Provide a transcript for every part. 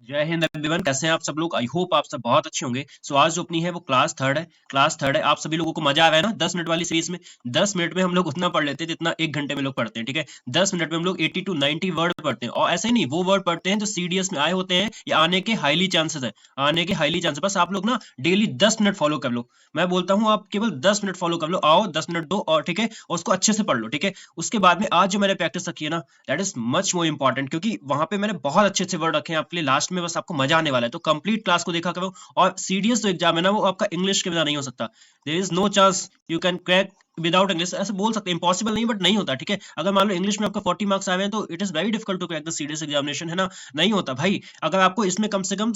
जय हिंद एवरीवन, कैसे हैं आप सब लोग। आई होप आप सब बहुत अच्छे होंगे। सो आज जो अपनी है वो क्लास थर्ड है। आप सभी लोगों को मजा आ रहा है ना 10 मिनट वाली सीरीज में। 10 मिनट में हम लोग उतना पढ़ लेते हैं जितना 1 घंटे में लोग पढ़ते हैं, ठीक है। 10 मिनट में हम लोग 80 to 90 वर्ड पढ़ते हैं, और ऐसे ही नहीं, वो वर्ड पढ़ते हैं जो सीडीएस में आए होते हैं या आने के हाईली चांसेस है। आने के हाईली चांसेस, बस आप लोग ना डेली 10 मिनट फॉलो कर लो। मैं बोलता हूँ आप केवल 10 मिनट फॉलो कर लो, आओ 10 मिनट दो, और ठीक है, और उसको अच्छे से पढ़ लो, ठीक है। उसके बाद में आज जो मैंने प्रैक्टिस रखी है ना, that is much more important, क्योंकि वहां पे मैंने बहुत अच्छे अच्छे वर्ड रखे हैं आपके लिए। लास्ट में बस आपको मजा आने वाला है, तो कंप्लीट क्लास को देखा करो। और सीडीएस जो एग्जाम है ना, वो आपका इंग्लिश के बिना नहीं हो सकता। There is no chance you can crack without English. ऐसे बोल सकते हैं, इम्पॉसिबल नहीं, बट नहीं होता, ठीक है। अगर मान लो इंग्लिश में आपका 40 मार्क्स आए हैं, तो it is very difficult to crack the CDS examination, है ना। नहीं होता भाई। अगर आपको इसमें कम से कम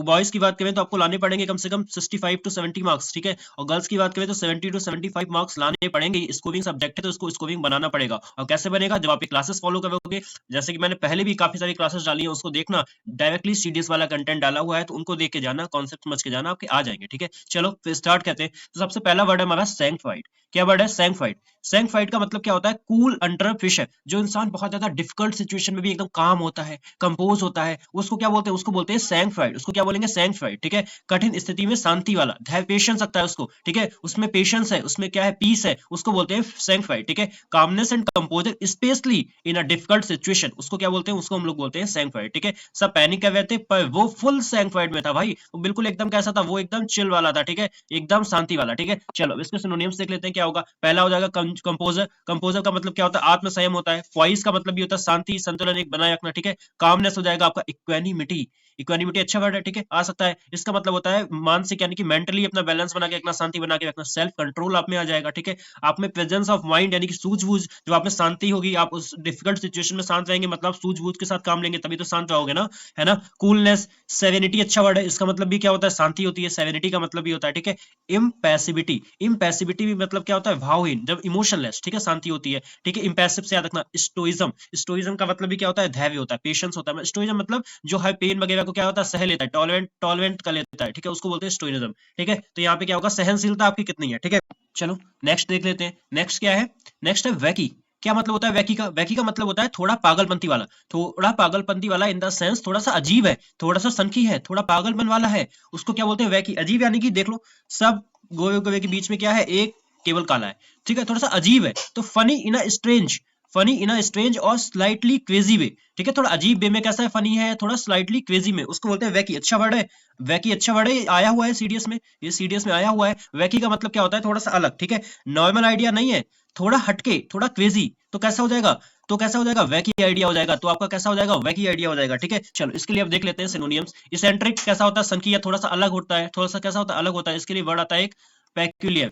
बॉयज की बात करें तो आपको लाने पड़ेंगे कम से कम 65 to 70 मार्क्स, ठीक है। और गर्ल्स की बात करें तो 70 to 75 मार्क्स लाने पड़ेंगे। स्कोरिंग सब्जेक्ट है तो इसको स्कोरिंग बनाना पड़ेगा। और कैसे बनेगा, जब आप क्लासेस फॉलो करोगे, जैसे कि मैंने पहले भी काफी सारी क्लासेस डाली है, उसको देखना। डायरेक्टली सीडीएस वाला कंटेंट डाला हुआ है, तो उनको देख के जाना, कॉन्सेप्ट समझ के जाना, आपके आ जाएंगे, ठीक है। चलो फिर स्टार्ट करते हैं। तो सबसे पहला वर्ड है हमारा सैंक्टिफाइड। क्या वर्ड है, सैंक्टिफाइड। सैंक्टिफाइड का मतलब क्या होता है, कूल अंडर प्रेशर। जो इंसान बहुत ज्यादा डिफिकल्ट सिचुएशन में भी एकदम काम होता है, कंपोज होता है, उसको क्या बोलते हैं, उसको बोलते हैं सैंक्टिफाइड। उसको क्या बोलेंगे, सैंक्टिफाइड, ठीक है। कठिन स्थिति में शांति वाला, धैर्य, पेशेंस रखता है उसको, ठीक है। उसमें पेशेंस है, उसमें क्या है, पीस है, उसको बोलते हैं सैंक्टिफाइड, ठीक है। Calmness and composer specially in a difficult situation, उसको क्या बोलते हैं, उसको हम लोग बोलते हैं सैंक्टिफाइड, ठीक है। सब पैनिक कर रहे थे, पर वो फुल सैंक्टिफाइड में था भाई। वो बिल्कुल एकदम कैसा था, वो एकदम चिल वाला था, ठीक है। एकदम शांति वाला, ठीक है। चलो अब इसके सिनोनिम्स देख लेते हैं क्या होगा। पहला हो जाएगा कंपोजर। कंपोजर का मतलब क्या होता है, आत्मसंयम होता है। पॉइस का मतलब भी होता है शांति, संतुलन एक बनाए रखना, ठीक है। कामनेस हो जाएगा आपका इक्वेनिमिटी। इक्वेनिमिटी अच्छा वर्ड है, ठीक है, आ सकता है। इसका मतलब होता है मानसिक, यानी कि मेंटली अपना बैलेंस बना के रखना, शांति बना के रखना। सेल्फ कंट्रोल आप में आ जाएगा, ठीक है। आप में प्रेजेंस ऑफ माइंड, यानी कि सूझबूझ, जब आप में शांति होगी, आप उस डिफिकल्ट सिचुएशन में शांत रहेंगे, मतलब सूझबूझ के साथ काम लेंगे, तभी तो शांत रहोगे ना, है ना। कूलनेस, सेरेनिटी अच्छा वर्ड है। इसका मतलब भी क्या होता है, शांति होती है। सेरेनिटी का मतलब भी होता है, ठीक है, इम्पैसिविटी। इम्पैसिविटी भी मतलब क्या होता है, भावहीन, जब इमोशनलेस, ठीक है, शांति होती है, ठीक है। इम्पैसिव से याद रखना। स्टोइज्म, स्टोइज्म का मतलब भी क्या होता है, धैर्य होता है, पेशेंस होता है। स्टोइज्म मतलब जो है पेन वगैरह को क्या होता है, सह लेता है, टॉलरेंट टॉलरेंट कर लेता है, ठीक है, उसको बोलते हैं स्टोइज्म, ठीक है। तो यहाँ पे क्या होगा, सहनशीलता आपकी कितनी है, ठीक है। चलो नेक्स्ट देख लेते हैं। नेक्स्ट क्या है, नेक्स्ट है वैकी। क्या मतलब होता है वैकी का, वैकी का मतलब होता है थोड़ा पागलपंती वाला। थोड़ा पागलपंती वाला इन द सेंस थोड़ा सा अजीब है, थोड़ा सा सनकी है, थोड़ा पागलपन वाला है, उसको क्या बोलते हैं, वैकी। अजीब यानी कि देख लो, सब गोवे गोवे के बीच में क्या है, एक केवल काला है, ठीक है, थोड़ा सा अजीब है। तो funny in a strange, funny in a strange और स्लाइटली क्रेजी वे, ठीक है। थोड़ा अजीब वे में कैसा है, फनी है, थोड़ा स्लाइटली क्रेजी में, उसको बोलते हैं वैकी। अच्छा वर्ड है, वैकी अच्छा वर्ड है, आया हुआ है सीडीएस में, ये सीडीएस में आया हुआ है। वैकी का मतलब क्या होता है, थोड़ा सा अलग, ठीक है। नॉर्मल आइडिया नहीं है, थोड़ा हटके, थोड़ा क्रेजी। तो कैसा हो जाएगा, तो कैसा हो जाएगा, वैकी आइडिया हो जाएगा। तो आपका कैसा हो जाएगा, वैकी आइडिया हो जाएगा, ठीक है। चलो इसके लिए अब देख लेते हैं सिनोनिम्स। इसेंट्रिक कैसा होता है, सनकी या थोड़ा सा अलग होता है, थोड़ा सा कैसा होता है, अलग होता है। इसके लिए वर्ड आता है एक पेक्यूलियर,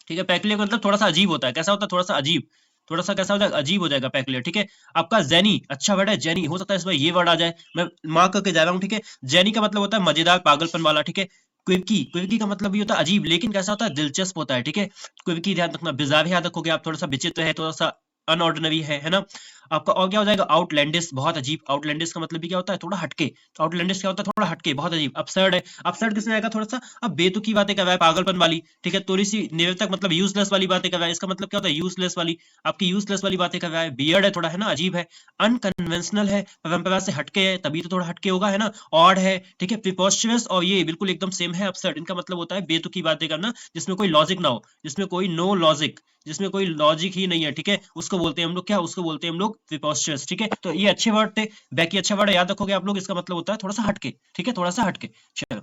ठीक है। पेक्यूलियर मतलब थोड़ा सा अजीब होता है, कैसा होता है, थोड़ा सा अजीब, थोड़ा सा कैसा हो जाएगा, अजीब हो जाएगा पेक्यूलियर, ठीक है। आपका जेनी अच्छा वर्ड है, जेनी। हो सकता है इसमें ये वर्ड आ जाए, मैं मार्क करके जा रहा हूँ, ठीक है। जेनी का मतलब होता है मजेदार, पागलपन वाला, ठीक है। क्विकी, क्विकी का मतलब भी होता है अजीब, लेकिन कैसा होता है, दिलचस्प होता है, ठीक है। क्विकी ध्यान रखना। बिजार याद रखोगे आप, थोड़ा सा विचित्र है, थोड़ा सा अनऑर्डिनरी है ना। आपका और क्या हो जाएगा, आउटलैंडिस, बहुत अजीब। आउटलैंडिस का मतलब भी क्या होता है, थोड़ा हटके। तो आउटलैंडिस क्या होता है, थोड़ा हटके, बहुत अजीब। अपसर्ड है, अपसर्ड किसमें आएगा, थोड़ा सा अब बेतुकी बातें कर रहा है, पागलपन वाली, ठीक है। थोड़ी सी निरर्थक, मतलब यूजलेस वाली बातें कर रहा है। इसका मतलब क्या होता है, यूजलेस वाली, आपकी यूजलेस वाली बातें कर रहा है। बियर्ड है, थोड़ा है ना, अजीब है। अनकन्वेंशनल है, परंपरा से हटके है, तभी तो थोड़ा हटके होगा, है ना। ऑड है, ठीक है। प्रिपोस्चरस और ये बिल्कुल एकदम सेम है, अपसर्ड। इनका मतलब होता है बेतुकी बातें करना, जिसमें कोई लॉजिक ना हो, जिसमें कोई नो लॉजिक, जिसमें कोई लॉजिक ही नहीं है, ठीक है, उसको बोलते हैं हम लोग क्या, उसको बोलते हैं हम लोग प्रिपोस्चरस, ठीक है। तो ये अच्छे वर्ड थे, बैकी अच्छा वर्ड है, याद रखोगे आप लोग। इसका मतलब होता है थोड़ा सा हटके, ठीक है, थोड़ा सा हटके। चलो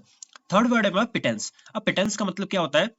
थर्ड वर्ड है पिटेंस। अब पिटेंस का मतलब क्या होता है,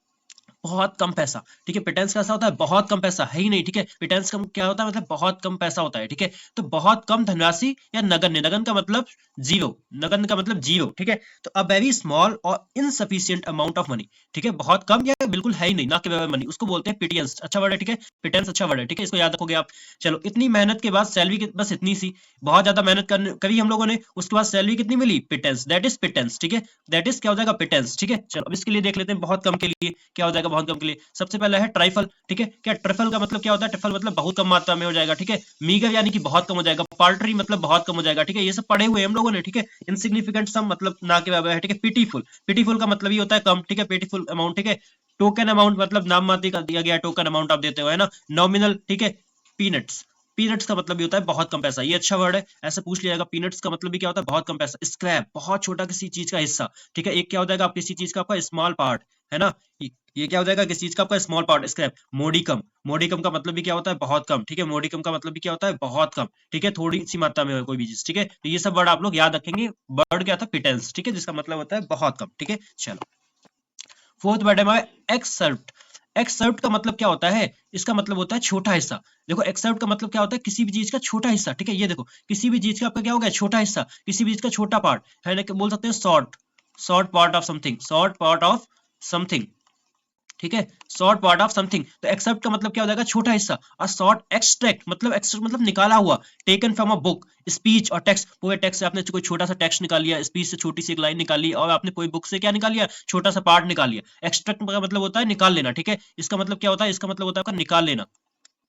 बहुत कम पैसा, ठीक है। पिटेंस कैसा होता है, बहुत कम पैसा है ही नहीं, ठीक है। पिटेंस कम क्या होता है, मतलब बहुत कम पैसा होता है, ठीक है। तो बहुत कम धनराशि या नगण्य, नगण्य का मतलब जीरो, नगण्य का मतलब जीरो, ठीक है। तो अ वेरी स्मॉल और इनसफिशियंट अमाउंट ऑफ मनी, ठीक है, बहुत कम या बिल्कुल है ही नहीं, ना के बराबर मनी, उसको बोलते हैं पिटियंस। अच्छा वर्ड है, ठीक है, पिटेंस अच्छा वर्ड है, ठीक है, इसको याद रखोगे आप। चलो इतनी मेहनत के बाद सैलरी बस इतनी सी, बहुत ज्यादा मेहनत करी हम लोगों ने, उसके बाद सैलरी कितनी मिली, पिटेंस, दैट इज पिटेंस, ठीक है। दैट इज क्या हो जाएगा, पिटेंस, ठीक है। चलो अब इसके लिए देख लेते हैं, बहुत कम के लिए क्या हो जाएगा, बहुत कम के लिए सबसे पहला है ट्राइफल, ठीक है। क्या ट्रिफल का मतलब क्या होता है, ट्रिफल मतलब बहुत कम मात्रा में हो जाएगा, ठीक है। मीगर यानी कि बहुत कम हो जाएगा। पार्टरी मतलब बहुत कम हो जाएगा, ठीक है। ये सब पढ़े हुए हम लोगों ने, ठीक है। इनसिग्निफिकेंट सम मतलब ना के बराबर है, ठीक है। पिटीफुल, पिटीफुल का मतलब ही होता है कम, ठीक है, पिटीफुल अमाउंट, ठीक है। टोकन अमाउंट मतलब नाम मात्र का दिया गया टोकन अमाउंट आप देते हो, है ना। नॉमिनल, ठीक है। पीनट्स, पीनट्स का मतलब भी होता है बहुत कम पैसा, ये अच्छा वर्ड है, ऐसे पूछ लिया जाएगा। पीनट्स का मतलब भी क्या होता है, बहुत कम पैसा। स्क्रैप, बहुत छोटा किसी चीज का हिस्सा, ठीक है। एक क्या हो जाएगा, आप किसी चीज का आपका स्मॉल पार्ट, है ना, ये क्या हो जाएगा, किसी चीज का आपका small part, scrap. Modicum, modicum का मतलब भी क्या होता है, बहुत कम, ठीक है। मोडिकम का मतलब भी क्या होता है, बहुत कम, ठीक है, थोड़ी सी मात्रा में कोई भी चीज, ठीक है। तो ये सब वर्ड आप लोग याद रखेंगे। वर्ड क्या था, पिटेंस, ठीक है, जिसका मतलब होता है बहुत कम, ठीक है। चलो, फोर्थ वर्ड है हमारा एक्सर्प्ट। एक्सर्प्ट का मतलब क्या होता है, इसका मतलब होता है छोटा हिस्सा। देखो, एक्सर्प्ट का मतलब क्या होता है, किसी भी चीज का छोटा हिस्सा, ठीक है। ये देखो, किसी भी चीज का आपका क्या हो गया, छोटा हिस्सा, किसी भी चीज का छोटा पार्ट, है ना, बोल सकते हैं short, short part of something, short part of something, ठीक है, शॉर्ट पार्ट ऑफ समथिंग। तो एक्सेप्ट का मतलब क्या हो जाएगा, छोटा हिस्सा। और शॉर्ट एक्सट्रैक्ट मतलब, एक्सट्रैक्ट मतलब निकाला हुआ, taken from a book, speech और टेक्स्ट, पूरे टेक्स्ट से आपने कोई छोटा सा टेक्स्ट निकाल लिया, स्पीच से छोटी सी एक लाइन निकाल ली, और आपने कोई बुक से क्या निकाल लिया, छोटा सा पार्ट निकाल लिया। एक्सट्रैक्ट का मतलब होता है निकाल लेना, ठीक है। इसका मतलब क्या होता है, इसका मतलब होता है आपका निकाल लेना।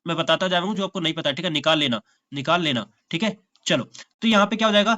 मैं बताता जा रहा हूँ जो आपको नहीं पता है, ठीक है, निकाल लेना, निकाल लेना, ठीक है। चलो, तो यहाँ पे क्या हो जाएगा,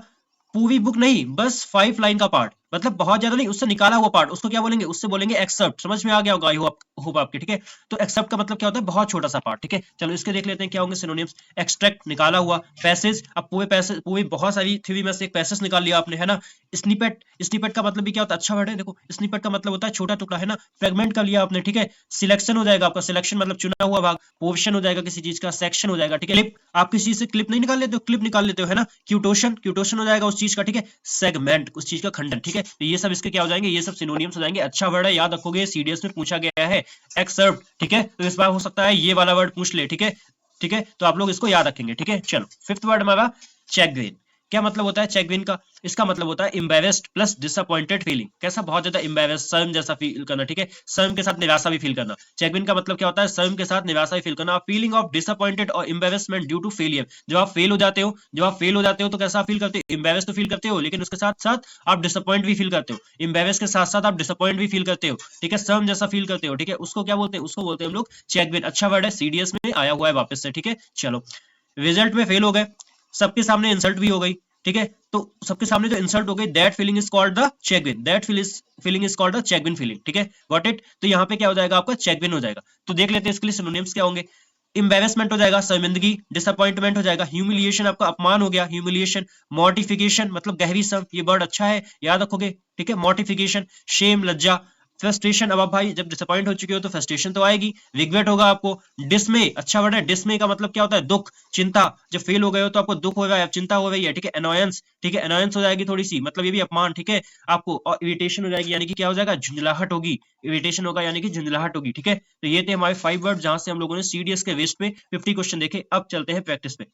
पूरी बुक नहीं, बस 5 लाइन का पार्ट, मतलब बहुत ज्यादा नहीं, उससे निकाला हुआ पार्ट, उसको क्या बोलेंगे, उससे बोलेंगे एक्सेप्ट। समझ में आ गया होगा, आई होप आपके, ठीक है। तो एक्सेप्ट का मतलब क्या होता है, बहुत छोटा सा पार्ट, ठीक है। चलो, इसके देख लेते हैं क्या होंगे सिनोनिम्स। एक्सट्रैक्ट, निकाला हुआ। पैसेज, अब पूरे पैसेज, पूरी बहुत सारी थ्योरी में से एक पैसेज निकाल लिया आपने, है ना। स्निपेट, स्निपेट का मतलब भी क्या होता है, अच्छा वर्ड है, देखो, स्निपेट का मतलब होता है छोटा टुकड़ा, है ना। फ्रेगमेंट कर लिया आपने, ठीक है। सिलेक्शन हो जाएगा आपका, सिलेक्शन मतलब चुना हुआ भाग। पोर्शन हो जाएगा किसी चीज का, सेक्शन हो जाएगा, ठीक है। क्लिप, आप किसी चीज से क्लिप नहीं निकाल लेते हो, क्लिप निकाल लेते हो, है ना। क्यूटोशन, क्यूटोशन हो जाएगा उस चीज का, ठीक है। सेगमेंट, उस चीज का खंडन, ठीक है। तो ये सब इसके क्या हो जाएंगे, ये सब सिनोनिम्स हो जाएंगे। अच्छा वर्ड है, याद रखोगे, सीडीएस में पूछा गया है। एक्सर्प्ट, ठीक है। तो इस बार हो सकता है ये वाला वर्ड पूछ ले, ठीक है, ठीक है। तो आप लोग इसको याद रखेंगे, ठीक है। चलो, फिफ्थ वर्ड हमारा चैग्रिन। क्या मतलब होता है चैग्रिन का, इसका मतलब होता है एम्बैरेस्ड प्लस डिसअपॉइंटेड फीलिंग। कैसा, बहुत ज्यादा एम्बैरेस, शर्म जैसा फील करना, ठीक है। शर्म के साथ निराशा भी फील करना। चैग्रिन का मतलब क्या होता है, शर्म के साथ निराशा भी फील करना। फीलिंग ऑफ डिसअपॉइंटेड और एम्बैरेसमेंट ड्यू टू फेलियर। जब आप फेल हो जाते हो, जब आप फेल हो जाते हो तो कैसा फील करते हो, एम्बैरेस तो फील करते हो, लेकिन उसके साथ साथ आप डिसअपॉइंट भी फील करते हो। एम्बैरेस के साथ साथ आप डिसअपॉइंट भी फील करते हो, ठीक है, शर्म जैसा फील करते हो, ठीक है। उसको क्या बोलते हैं, उसको बोलते हैं हम लोग चैग्रिन। अच्छा वर्ड है, सीडीएस में आया हुआ है वापस से, ठीक है। चलो, रिजल्ट में फेल हो गए, सबके सामने इंसल्ट भी हो गई, ठीक है। तो सबके सामने जो इंसल्ट हो गई, that feeling is called the chagrin, that feeling is called the chagrin feeling, ठीक है। Got it. तो यहाँ पे क्या हो जाएगा आपका, चैग्रिन हो जाएगा। तो देख लेते हैं इसके लिए सिनोनिम्स क्या होंगे। एम्बेरसमेंट हो जाएगा, शर्मिंदगी। डिसअपॉइंटमेंट हो जाएगा, ह्यूमिलिएशन, आपका अपमान हो गया, ह्यूमिलिएशन। मॉर्टिफिकेशन मतलब गहरी शर्म, ये वर्ड अच्छा है, याद रखोगे, ठीक है। मॉर्टिफिकेशन, शेम, लज्जा। फ्रस्ट्रेशन, अब आप भाई जब डिसअपॉइंट हो चुके हो तो फ्रस्ट्रेशन तो आएगी। रिग्रेट होगा आपको। डिसमे, अच्छा वर्ड है, डिसमे का मतलब क्या होता है, दुख, चिंता। जब फेल हो गए हो तो आपको दुख हो रहा है, चिंता हो रही है, ठीक है। अनोयंस, ठीक है, अनोयंस हो जाएगी थोड़ी सी, मतलब ये भी अपमान, ठीक है आपको। और इरिटेशन हो जाएगी, यानी कि क्या हो जाएगा, झुंझलाहट होगी। इरिटेशन होगा यानी कि झुंझलाहट होगी, ठीक है। तो ये थे हमारे 5 वर्ड, जहां से हम लोगों ने सीडीएस के वेस्ट पे 50 क्वेश्चन देखे। अब चलते हैं प्रैक्टिस पे,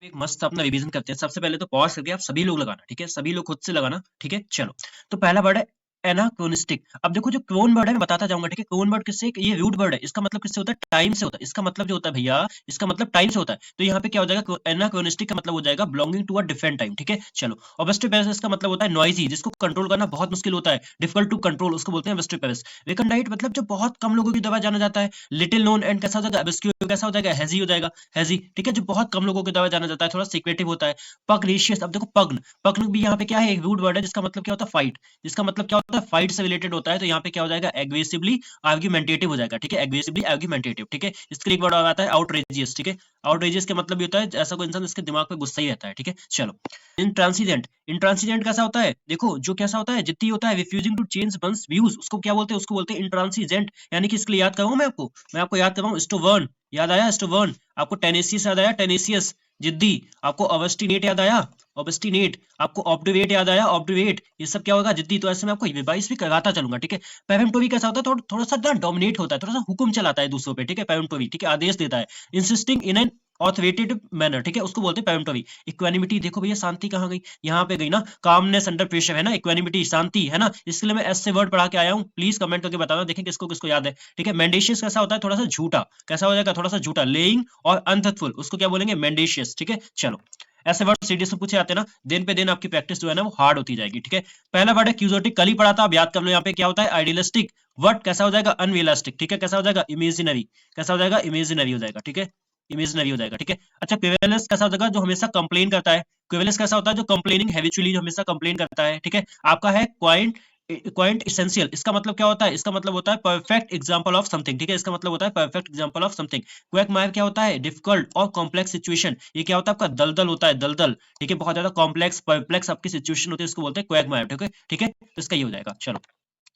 एक मस्त अपना रिवीजन करते हैं। सबसे पहले तो पॉज करके आप सभी लोग लगाना, ठीक है, सभी लोग खुद से लगाना, ठीक है। चलो, तो पहला वर्ड है एनाक्रोनिस्टिक। अब देखो, जो क्रोन वर्ड है मैं बताता जाऊंगा, ठीक है। क्रोन वर्ड किससे, ये रूट वर्ड है, इसका मतलब किससे होता है, टाइम से होता है। इसका मतलब जो होता है भैया, इसका मतलब टाइम से होता है। तो यहाँ पे क्या हो जाएगा, एनाक्रोनिस्टिक का मतलब हो जाएगा belonging to a different time, ठीक है। चलो, और वेस्ट पेरिस का मतलब होता है नॉइजी, जिसको कंट्रोल करना बहुत मुश्किल होता है, डिफिकल्ट टू कंट्रोल, उसको बोलते हैं वेस्ट पेरिस। रिकनडाइट मतलब जो बहुत कम लोगों की दवा जाना जाता है। लिटिल नोन एंड कैसा हो जाएगा, obscure कैसा हो जाएगा, हैजी हो जाएगा, हैजी, ठीक है, जो बहुत कम लोगों के द्वारा जाना जाता है, थोड़ा सीक्रेटिव होता है। पगनेशियस, अब देखो पग्न, पग्न भी यहाँ पे क्या है, एक रूट वर्ड है, जिसका मतलब क्या होता है, फाइट, जिसका मतलब क्या होता है, फाइट से रिलेटेड होता है। तो यहाँ पे क्या हो जाएगा, एग्रेसिवली आर्ग्यूमेंटेटिव हो जाएगा, ठीक है, एग्रेसिवली आर्ग्यूमेंटेटिव, ठीक है। इसके लिए एक वर्ड और आता है आउटरेजियस, ठीक है। आउटरेजियस का मतलब भी होता है ऐसा कोई इंसान जिसके दिमाग पे गुस्सा ही रहता है, ठीक है। चलो, इंट्रांसिजेंट, इंट्रांसिजेंट कैसा होता है, देखो, जो कैसा होता है, जिद्दी होता है, refusing to change one's views, उसको क्या बोलते हैं, उसको बोलते हैं इंट्रांसिजेंट। यानी कि इसके लिए याद कराऊं मैं आपको याद कराऊं, स्टोवर्न, याद आया स्टोवर्न, आपको टेनेसियस याद आया, टेनेसियस, जिद्दी, आपको ऑब्स्टिनेट याद आया, ऑब्स्टिनेट, आपको ऑब्डुवेट याद आया, ऑब्डुवेट, ये सब क्या होगा, जिद्दी। तो ऐसे मैं आपको रिवाइज भी कराता चलूंगा, ठीक है। पेरेंटोवी कैसा होता है, थोड़ा सा ना डोमिनेट होता है, थोड़ा सा हुक्म चलाता है दूसरों पे, ठीक है, पेरेंटोवी, ठीक है, आदेश देता है। इंसिस्टिंग इन एन ऑथोरेटेड मैनर, ठीक है, उसको बोलते हैं पेरेंटोवी। इक्वानिमिटी, देखो भैया शांति कहाँ गई, यहाँ पे गई ना, कामनेस अंडर प्रेशर, है ना, इक्वानिमिटी शांति, है ना। इसके लिए मैं ऐसे वर्ड पढ़ा के आया हूँ, प्लीज कमेंट करके बताना, देखें किसको किसको याद है, ठीक है। मेंडेशियस कैसा होता है, थोड़ा सा झूठा, कैसा हो जाएगा, थोड़ा सा झूठा। लेइंग और अनथ्रूथफुल, उसको क्या बोलेंगे, मेंडेशियस, ठीक है। चलो, ऐसे वर्ड सीडीएस में पूछे जाते हैं ना, दिन पे दिन आपकी प्रैक्टिस जो है ना वो हार्ड होती जाएगी, ठीक है। पहला वर्ड है क्यूजोटिक, कल ही पढ़ा था, अब याद कर लो। यहाँ पे क्या होता है, आइडियलिस्टिक। वर्ड कैसा हो जाएगा, अनरियलिस्टिक, ठीक है। कैसा हो जाएगा, इमेजिनरी, कैसा हो जाएगा, इमेजिनरी हो जाएगा, ठीक है, इमेजिनरी हो जाएगा, ठीक है। अच्छा, क्विवेलेंस कैसा हो जाएगा, जो हमेशा कंप्लेन करता है। क्विवेलेंस कैसा होता है, जो कंप्लेनिंग हैबिचुअली, जो हमेशा कंप्लेन करता है, ठीक है। आपका है क्वाइंट क्वाइंट एसेंशियल, इसका मतलब क्या होता है? इसका मतलब होता है परफेक्ट एग्जांपल ऑफ समथिंग, ठीक है, इसका मतलब होता है perfect example of something. Quagmire क्या होता है? डिफिकल्ट और कॉम्प्लेक्स सिचुएशन, ये क्या होता है? आपका दलदल होता है, दलदल, ठीक है, बहुत ज्यादा कॉम्प्लेक्स परप्लेक्स आपकी सिचुएशन होती है, इसको बोलते हैं क्वैगमायर, ठीक है, ठीक है, तो इसका ये हो जाएगा। चलो,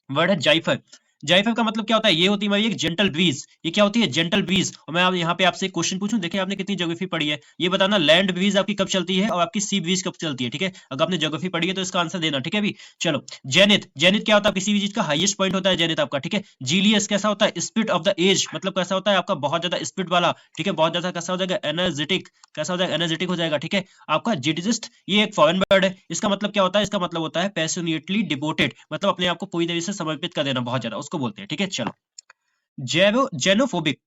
वर्ड है जाइफर। जाइफर का मतलब क्या होता है? ये होती है हमारी एक जेंटल ब्रीज, ये क्या होती है? Gentle breeze. और मैं यहाँ पे आपसे एक क्वेश्चन पूछूं, देखिए आपने कितनी ज्योग्राफी पढ़ी है, ये बताना लैंड ब्रीज आपकी कब चलती है और आपकी सी ब्रीज कब चलती है, ठीक है, अगर आपने ज्योग्राफी पढ़ी है तो इसका आंसर देना, ठीक है। अभी चलो, जेनिथ, जेनिथ क्या होता है? किसी भी चीज का हाईएस्ट पॉइंट होता है जेनिथ आपका, ठीक है। जीलियस कैसा होता है? स्पिरिट ऑफ द एज, मतलब कैसा होता है आपका? बहुत ज्यादा स्पिरिट वाला, ठीक है, बहुत ज्यादा कैसा हो जाएगा? एनर्जेटिक, कैसा हो जाएगा? एनर्जेटिक हो जाएगा, ठीक है। आपका जिडिजिस्ट, ये एक फॉरेन वर्ड है, इसका मतलब क्या होता है? इसका मतलब होता है पैशनेटली डिवोटेड, मतलब अपने आप को पूरी तरह से समर्पित कर देना बहुत ज्यादा, उसको बोलते हैं, ठीक है। चलो, जेनोफोबिक,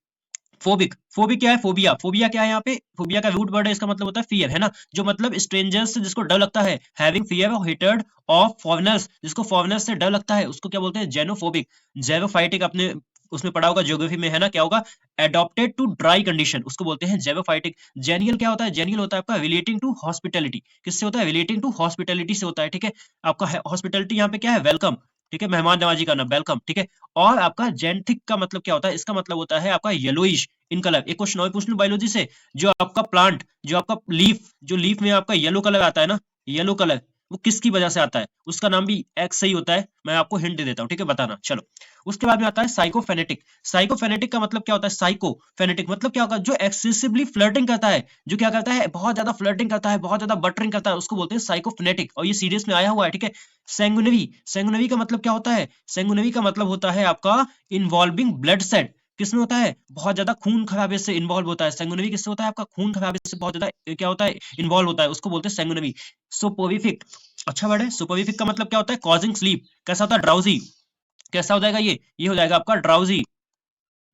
फोबिक, फोबिक क्या है? फोबिया, फोबिया क्या है? यहाँ पे फोबिया का रूट वर्ड है, इसका मतलब होता है फियर, है ना, जो मतलब स्ट्रेंजर्स से जिसको डर लगता है, हैविंग फियर और हेटर्ड ऑफ फॉरेनर्स, जिसको फॉरेनर्स से डर लगता है, उसको क्या बोलते हैं? जेनोफोबिक। जेरोफाइटिक, अपने उसमें पढ़ा होगा ज्योग्राफी में, है ना, क्या होगा? एडॉप्टेड टू ड्राई कंडीशन, उसको बोलते हैं जेरोफाइटिक। जेनियल क्या होता है? जेनियल होता है आपका रिलेटिंग टू हॉस्पिटैलिटी, किससे होता है? रिलेटिंग टू हॉस्पिटैलिटी से होता है, ठीक है। आपका हॉस्पिटैलिटी यहाँ पे क्या है? वेलकम, ठीक है, मेहमान नवाजी करना, वेलकम, ठीक है। और आपका जेंथिक का मतलब क्या होता है? इसका मतलब होता है आपका येलोइश इन कलर। एक क्वेश्चन और पूछ लूं बायोलॉजी से, जो आपका प्लांट, जो आपका लीफ, जो लीफ में आपका येलो कलर आता है ना, येलो कलर, वो किसकी वजह से आता है? उसका नाम भी एक्स सही होता है, मैं आपको हिंट दे देता हूँ, ठीक है, बताना। चलो, उसके बाद में आता है साइकोफेनेटिक। साइकोफेनेटिक का मतलब क्या होता है? साइकोफेनेटिक मतलब क्या होगा? जो एक्सेसिवली फ्लर्टिंग करता है, जो क्या करता है? बहुत ज्यादा फ्लर्टिंग करता है, बहुत ज्यादा बटरिंग करता है, उसको बोलते हैं साइकोफेनेटिक, और ये सीरियस में आया हुआ है, ठीक है। सेंगुनरी, सेंगुनरी का मतलब क्या होता है? सेंगुनरी का मतलब होता है आपका इन्वॉल्विंग ब्लड सेड, किसमें होता है? बहुत ज्यादा खून खराबे से इन्वॉल्व होता है। सेंगुनरी किससे होता है? आपका खून खराबे से बहुत ज्यादा क्या होता है? इन्वॉल्व होता है, उसको बोलते हैं सेंगुनरी। सोपोरिफिक, अच्छा वर्ड है। सोपोरिफिक का मतलब क्या होता है? कॉजिंग स्लीप, कैसा होता है? ड्राउजी, कैसा हो जाएगा? ये हो जाएगा आपका ड्राउजी,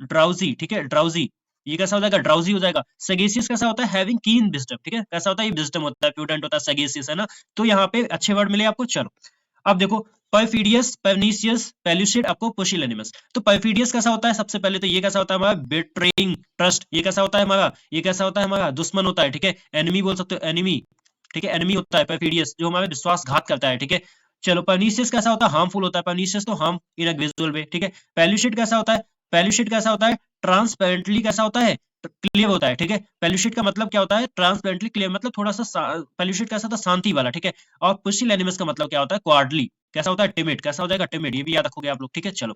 ड्राउजी, ठीक है, ड्राउजी, ये कैसा हो जाएगा? ड्राउजी हो जाएगा। सेगेसियस कैसा होता है? हैविंग कीन विजडम, ठीक है, कैसा होता है? ये विजडम होता है, प्रूडेंट होता है, सेगेसियस, है ना। तो यहाँ पे अच्छे वर्ड मिले आपको। चलो, अब देखो, परफिडियस, परनीसियस, पेल्यूसिड, आपको पुसिलैनिमस। तो परफिडियस कैसा होता है? सबसे पहले तो ये कैसा होता है हमारा? बेट्रेइंग ट्रस्ट, ये कैसा होता है हमारा? ये कैसा होता है हमारा? दुश्मन होता है, ठीक है, एनिमी बोल सकते हो, एनिमी, ठीक है, एनिमी होता है परफिडियस, जो हमारे विश्वासघात करता है, ठीक है। चलो, परनीसियस कैसा होता है? हार्मफुल होता है, परनीसियस तो हार्म इन अ विजुअल वे, ठीक है। पेल्यूसिड कैसा होता है? पेल्यूसिड कैसा होता है? ट्रांसपेरेंटली कैसा होता है? क्लियर होता है, ठीक है। पेल्यूसिड का मतलब क्या होता है? ट्रांसपेरेंटली क्लियर, मतलब थोड़ा सा पेल्यूसिड कैसा था? शांति वाला, ठीक है। और पुसिलैनिमस का मतलब क्या होता है? क्वार्डली, कैसा होता है? टिमिड, कैसा हो जाएगा? टिमिड, ये भी याद रखोगे आप लोग, ठीक है। चलो,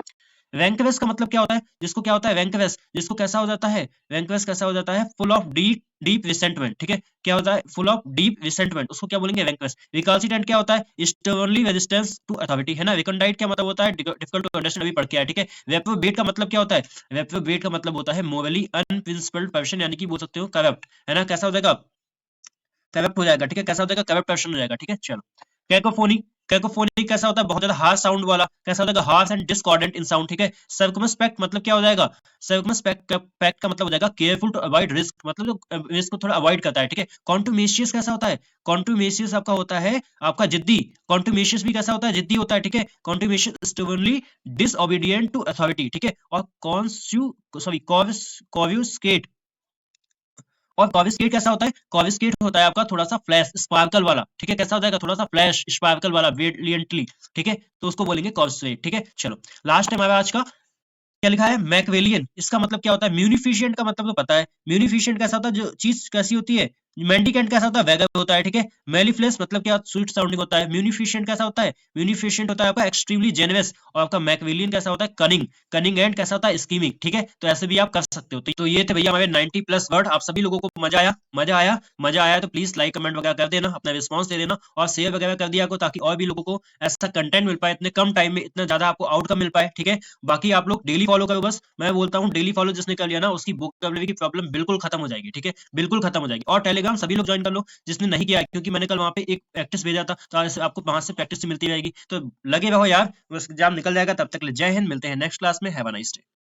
वैंकवस का मतलब क्या होता है? जिसको क्या होता है? वैंकवस, जिसको कैसा हो जाता है? वैंकवस कैसा हो जाता है? Full of deep deep resentment, ठीक है, क्या होता है? फुल ऑफ डीप रिसेंटमेंट, उसको क्या बोलेंगे? वैंकवस। रिकल्सिटेंट क्या होता है? स्टर्नली रेजिस्टेंस टू अथॉरिटी, है ना। रिकंडाइट क्या मतलब होता है? डिफिकल्ट टू अंडरस्टैंड, अभी पढ़ के आया, ठीक है। रेप्रोबेट का मतलब क्या होता है? रेप्रोबेट का मतलब होता है मोरली अनप्रिंसिपल्ड पर्सन, यानी कि बोल सकते हो करप्ट, है ना, कैसा हो जाएगा? करप्ट हो जाएगा, ठीक है, कैसा हो जाएगा? करप्ट पर्सन हो जाएगा, ठीक है। चलो, कैकोफोनी, कैकोफोनी कैसा होता है? बहुत ज्यादा हार्श साउंड वाला, कैसा हो जाएगा? Harsh and discordant in sound, ठीक है। सर्कमस्पेक्ट मतलब क्या हो जाएगा? सर्कमस्पेक्ट का मतलब हो जाएगा केयरफुल टू अवॉइड रिस्क, मतलब जो रिस्क को थोड़ा अवॉइड करता है, ठीक है। कॉन्टुमेशियस कैसा होता है? कॉन्टुमेशियस आपका होता है आपका जिद्दी, कॉन्टुमेशियस भी कैसा होता है? जिद्दी होता है, ठीक है। कॉन्टुमेशियस स्टubbornly डिसओबीडिएंट टू अथॉरिटी, ठीक है। और कॉव्यूस्केट, और कॉविस्केट कैसा होता है? कॉविस्केट होता है आपका थोड़ा सा फ्लैश स्पार्कल वाला, ठीक है, कैसा हो जाएगा? थोड़ा सा फ्लैश स्पार्कल वाला, ब्रिलियंटली, ठीक है, तो उसको बोलेंगे कॉविस्केट, ठीक है। चलो, लास्ट है हमारा आज का, क्या लिखा है? मैकवेलियन, इसका मतलब क्या होता है? म्यूनिफिशिएंट का मतलब तो पता है, म्यूनिफिशिएंट कैसा होता है? जो चीज कैसी होती है? मेंडिकेंट कैसा होता है? वैगन होता है, ठीक है। मेलिफ्लेस मतलब क्या? स्वीट साउंडिंग होता है। म्यूनिफिशिएंट कैसा होता है? म्यूनिफिशिएंट होता है आपका एक्सट्रीमली जेनरस, और आपका मैकवेलियन कैसा होता है? कनिंग, कनिंग एंड कैसा होता है? स्कीमिंग, ठीक है। तो ऐसे भी आप कर सकते हो। तो ये थे भैया हमारे 90 प्लस वर्ड। आप सभी लोगों को मजा आया? मजा आया तो प्लीज लाइक कमेंट वगैरह कर देना, अपना रिस्पॉन्स दे देना, और शेयर वगैरह कर दिया को, ताकि और भी लोगों को ऐसा कंटेंट मिल पाए, इतने कम टाइम में इतना ज्यादा आपको आउटकम मिल पाए, ठीक है। बाकी आप लोग डेली फॉलो करो, बस मैं बोलता हूँ डेली फॉलो जिसने कर लिया ना, उसकी वोकैबुलरी की प्रॉब्लम बिल्कुल खत्म हो जाएगी, ठीक है, बिल्कुल खत्म हो जाएगी। और टेलीग्राम सभी लोग ज्वाइन कर लो जिसने नहीं किया, क्योंकि मैंने कल वहां पे एक प्रैक्टिस भेजा था, तो आज आपको वहां से प्रैक्टिस मिलती रहेगी। तो लगे रहो यार, एग्जाम निकल जाएगा। तब तक जय हिंद, मिलते हैं नेक्स्ट क्लास में। Have a nice day.